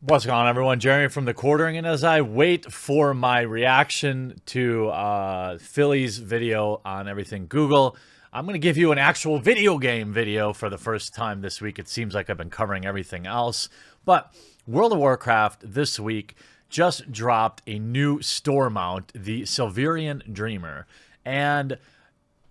What's going on, everyone? Jeremy from the Quartering, and as I wait for my reaction to Philly's video on everything Google, I'm going to give you an actual video game video for the first time this week. It seems like I've been covering everything else, but World of Warcraft this week just dropped a new store mount, the Silverian Dreamer, and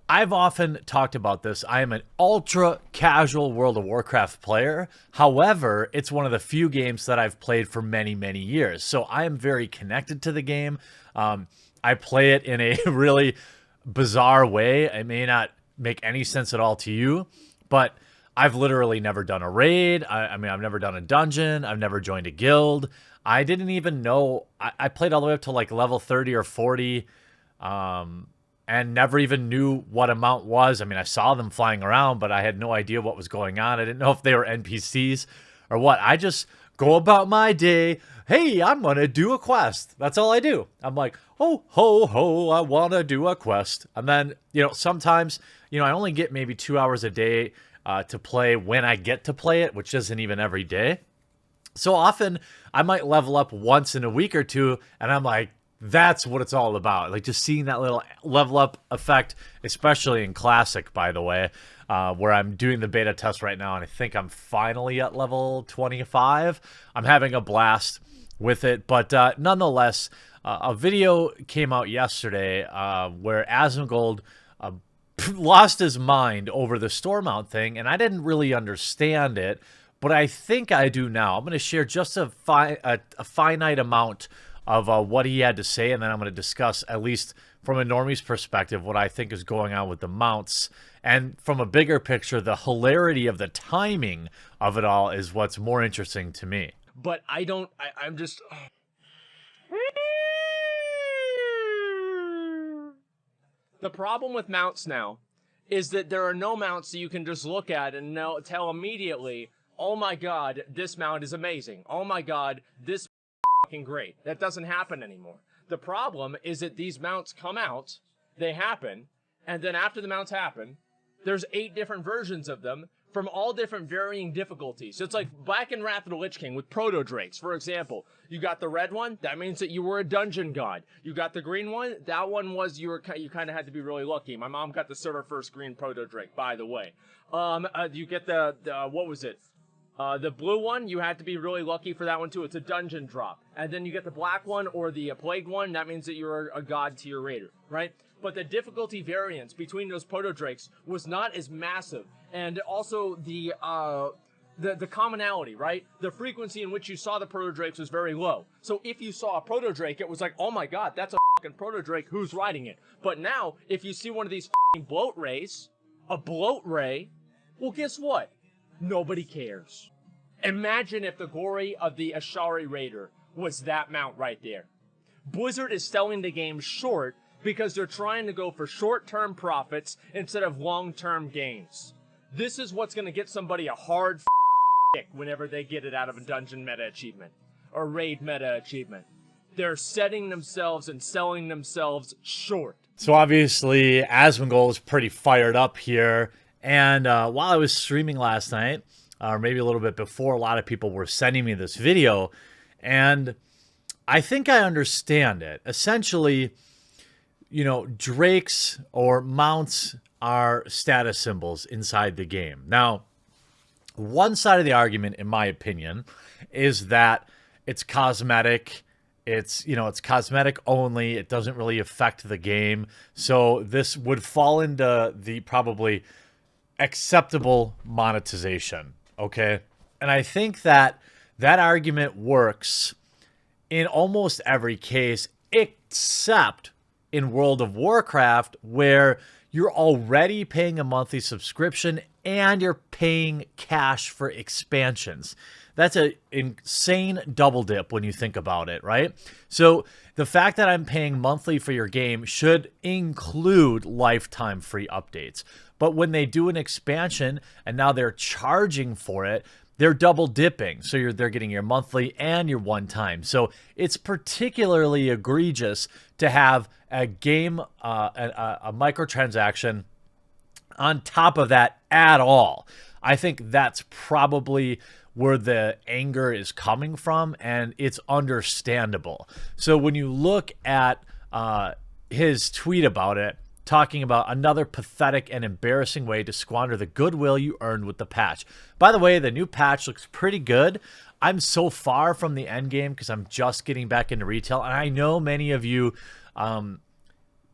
I've often talked about this. I am an ultra casual World of Warcraft player. However, it's one of the few games that I've played for many, many years. So I am very connected to the game. I play it in a really bizarre way. It may not make any sense at all to you, but I've literally never done a raid. I mean, I've never done a dungeon. I've never joined a guild. I didn't even know. I played all the way up to like level 30 or 40. And never even knew what amount was. I mean, I saw them flying around, but I had no idea what was going on. I didn't know if they were NPCs or what. I just go about my day. Hey, I'm going to do a quest. That's all I do. I'm like, oh, ho, ho, I want to do a quest. And then, sometimes, I only get maybe 2 hours a day to play when I get to play it, which isn't even every day. So often I might level up once in a week or two, and I'm like, that's what it's all about. Like just seeing that little level up effect, especially in Classic, by the way, where I'm doing the beta test right now. And I think I'm finally at level 25. I'm having a blast with it. But nonetheless, a video came out yesterday where Asmongold lost his mind over the store mount thing. And I didn't really understand it, but I think I do now. I'm going to share just a finite amount of what he had to say, and then I'm going to discuss, at least from a normie's perspective, what I think is going on with the mounts. And from a bigger picture, the hilarity of the timing of it all is what's more interesting to me. But I'm just... The problem with mounts now is that there are no mounts that you can just look at and tell immediately, oh my god, this mount is amazing. Oh my god, this great. That doesn't happen anymore. The problem is that these mounts come out, they happen, and then after the mounts happen, there's 8 different versions of them from all different varying difficulties. So it's like back in Wrath of the Lich King with Proto Drakes, for example. You got the red one, that means that you were a dungeon god. You got the green one, that one was you kind of had to be really lucky. My mom got the server first green Proto Drake, by the way. You get the what was it? The blue one, you had to be really lucky for that one too. It's a dungeon drop. And then you get the black one or the plague one. That means that you're a god tier raider, right? But the difficulty variance between those proto drakes was not as massive. And also the commonality, right? The frequency in which you saw the proto drakes was very low. So if you saw a proto drake, it was like, oh my god, that's a fucking proto drake. Who's riding it? But now, if you see one of these fucking bloat rays, a bloat ray, well, guess what? Nobody cares. Imagine if the glory of the Ashari Raider was that mount right there. Blizzard is selling the game short because they're trying to go for short-term profits instead of long-term gains. This is what's going to get somebody a hard dick whenever they get it out of a dungeon meta achievement or raid meta achievement. They're setting themselves and selling themselves short. So obviously, Asmongold is pretty fired up here. And while I was streaming last night, or maybe a little bit before, a lot of people were sending me this video. And I think I understand it. Essentially, drakes or mounts are status symbols inside the game. Now, one side of the argument, in my opinion, is that it's cosmetic. It's cosmetic only. It doesn't really affect the game. So this would fall into the probably acceptable monetization, okay? And I think that argument works in almost every case except in World of Warcraft, where you're already paying a monthly subscription and you're paying cash for expansions. That's an insane double dip when you think about it, right? So the fact that I'm paying monthly for your game should include lifetime free updates. But when they do an expansion and now they're charging for it, they're double dipping. So they're getting your monthly and your one time. So it's particularly egregious to have a game, a microtransaction on top of that at all. I think that's probably where the anger is coming from, and it's understandable. So when you look at his tweet about it, talking about another pathetic and embarrassing way to squander the goodwill you earned with the patch. By the way, the new patch looks pretty good. I'm so far from the end game because I'm just getting back into retail, and I know many of you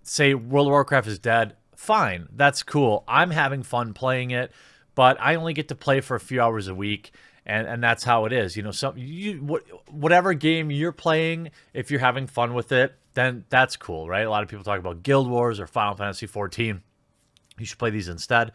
say World of Warcraft is dead. Fine, that's cool. I'm having fun playing it, but I only get to play for a few hours a week, and that's how it is. You know, whatever game you're playing, if you're having fun with it, then that's cool, right? A lot of people talk about Guild Wars or Final Fantasy 14. You should play these instead.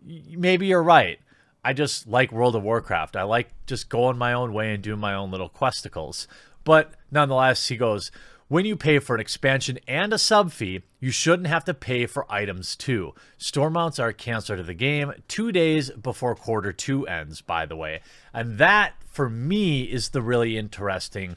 Maybe you're right. I just like World of Warcraft. I like just going my own way and doing my own little questicles. But nonetheless, he goes, when you pay for an expansion and a sub fee, you shouldn't have to pay for items too. Store mounts are a cancer to the game 2 days before quarter 2 ends, by the way. And that, for me, is the really interesting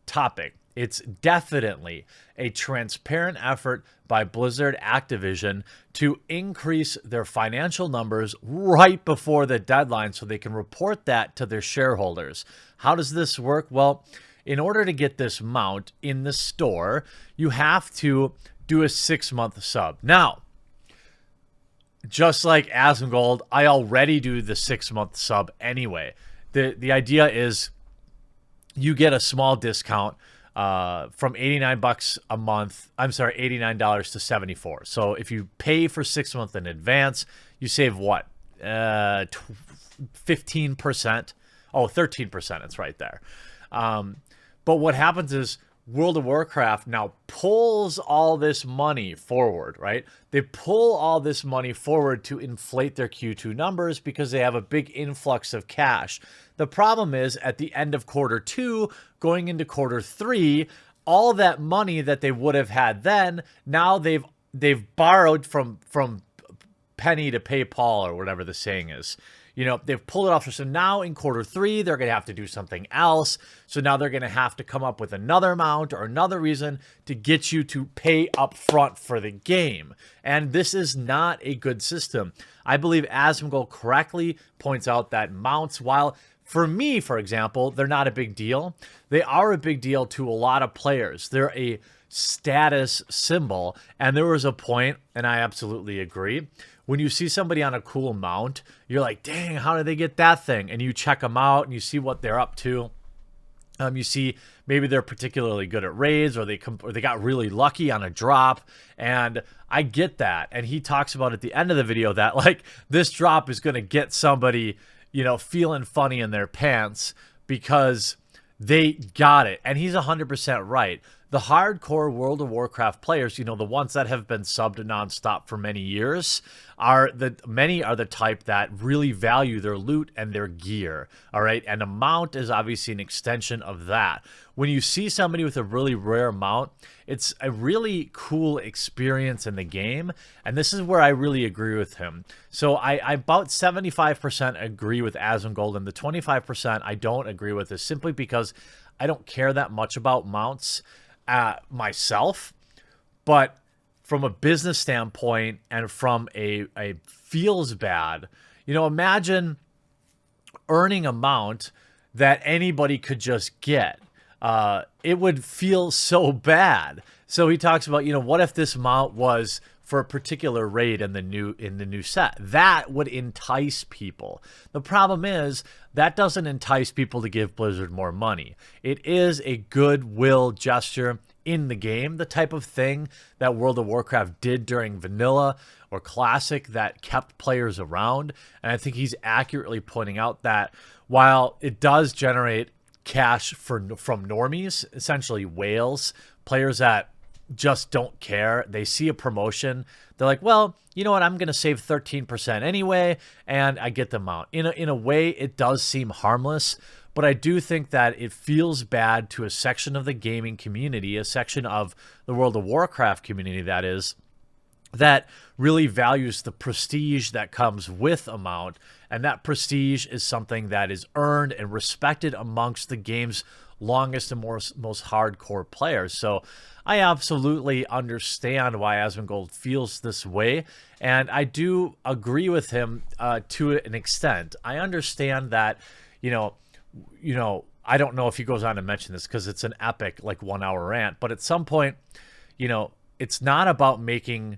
topic. It's definitely a transparent effort by Blizzard Activision to increase their financial numbers right before the deadline so they can report that to their shareholders. How does this work? Well, in order to get this mount in the store, you have to do a 6-month sub. Now, just like Asmongold, I already do the 6-month sub anyway. The idea is you get a small discount from $89 a month. I'm sorry, $89 to $74. So if you pay for 6 months in advance, you save what? 15%. Oh, 13%. It's right there. But what happens is World of Warcraft now pulls all this money forward, right? They pull all this money forward to inflate their Q2 numbers because they have a big influx of cash. The problem is at the end of quarter 2, going into quarter 3, all that money that they would have had then, now they've borrowed from penny to pay Paul, or whatever the saying is. You know, they've pulled it off. So now in quarter 3, they're going to have to do something else. So now they're going to have to come up with another amount or another reason to get you to pay up front for the game. And this is not a good system. I believe Asmongold correctly points out that mounts, while for me, for example, they're not a big deal, they are a big deal to a lot of players. They're a status symbol. And there was a point, and I absolutely agree, when you see somebody on a cool mount, you're like, dang, how did they get that thing? And you check them out and you see what they're up to. You see maybe they're particularly good at raids, or they got really lucky on a drop. And I get that. And he talks about at the end of the video that, like, this drop is going to get somebody, you know, feeling funny in their pants because they got it. And he's 100% right. The hardcore World of Warcraft players, you know, the ones that have been subbed nonstop for many years, many are the type that really value their loot and their gear. All right. And a mount is obviously an extension of that. When you see somebody with a really rare mount, it's a really cool experience in the game. And this is where I really agree with him. So I about 75% agree with Asmongold, and the 25% I don't agree with is simply because I don't care that much about mounts myself. But from a business standpoint and from a feels bad, you know, imagine earning a mount that anybody could just get. It would feel so bad. So he talks about, you know, what if this mount was for a particular raid in the new set? That would entice people. The problem is that doesn't entice people to give Blizzard more money. It is a goodwill gesture in the game, the type of thing that World of Warcraft did during Vanilla or Classic that kept players around. And I think he's accurately pointing out that while it does generate cash from normies, essentially whales, players that just don't care, they see a promotion, they're like, well, you know what, I'm going to save 13% anyway, and I get them out. In a way, it does seem harmless, but I do think that it feels bad to a section of the gaming community, a section of the World of Warcraft community, that is, that really values the prestige that comes with a mount, and that prestige is something that is earned and respected amongst the game's longest and most hardcore players. So I absolutely understand why Asmongold feels this way, and I do agree with him to an extent. I understand that, I don't know if he goes on to mention this because it's an epic, like 1 hour rant, but at some point, it's not about making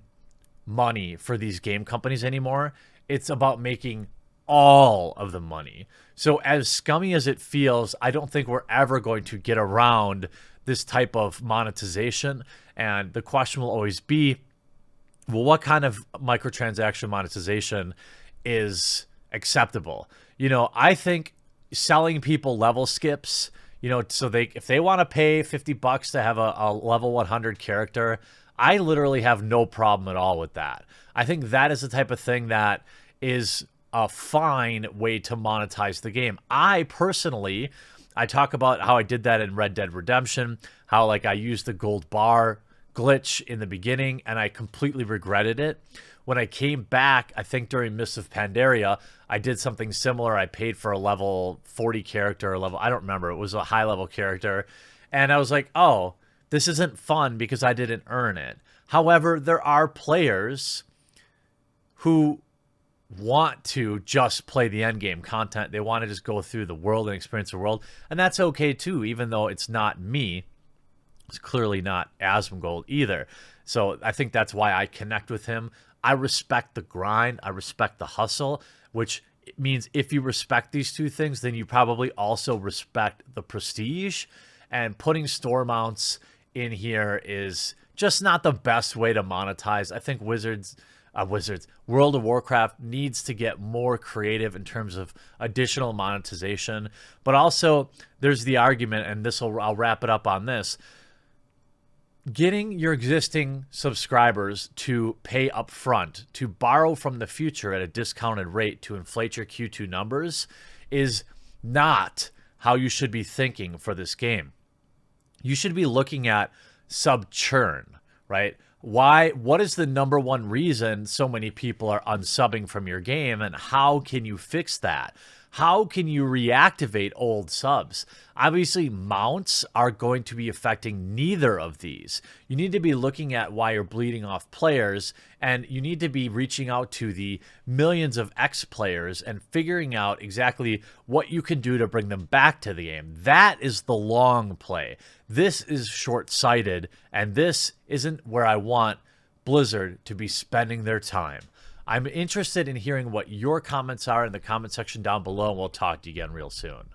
money for these game companies anymore. It's about making all of the money. So as scummy as it feels, I don't think we're ever going to get around this type of monetization. And the question will always be, well, what kind of microtransaction monetization is acceptable? I think selling people level skips, so if they want to pay $50 to have a level 100 character, I literally have no problem at all with that. I think that is the type of thing that is a fine way to monetize the game. I talk about how I did that in Red Dead Redemption, how I used the gold bar glitch in the beginning and I completely regretted it. When I came back, I think during Mists of Pandaria, I did something similar. I paid for a level 40 character, I don't remember. It was a high level character. And I was like, oh, this isn't fun because I didn't earn it. However, there are players who want to just play the end game content. They want to just go through the world and experience the world. And that's okay too, even though it's not me. It's clearly not Asmongold either. So I think that's why I connect with him. I respect the grind. I respect the hustle, which means if you respect these two things, then you probably also respect the prestige. And putting store mounts in here is just not the best way to monetize. I think World of Warcraft needs to get more creative in terms of additional monetization. But also, there's the argument, and I'll wrap it up on this. Getting your existing subscribers to pay up front, to borrow from the future at a discounted rate to inflate your Q2 numbers is not how you should be thinking for this game. You should be looking at sub churn, right? What is the number one reason so many people are unsubbing from your game, and how can you fix that? How can you reactivate old subs? Obviously, mounts are going to be affecting neither of these. You need to be looking at why you're bleeding off players, and you need to be reaching out to the millions of X players and figuring out exactly what you can do to bring them back to the game. That is the long play. This is short-sighted, and this isn't where I want Blizzard to be spending their time. I'm interested in hearing what your comments are in the comment section down below, and we'll talk to you again real soon.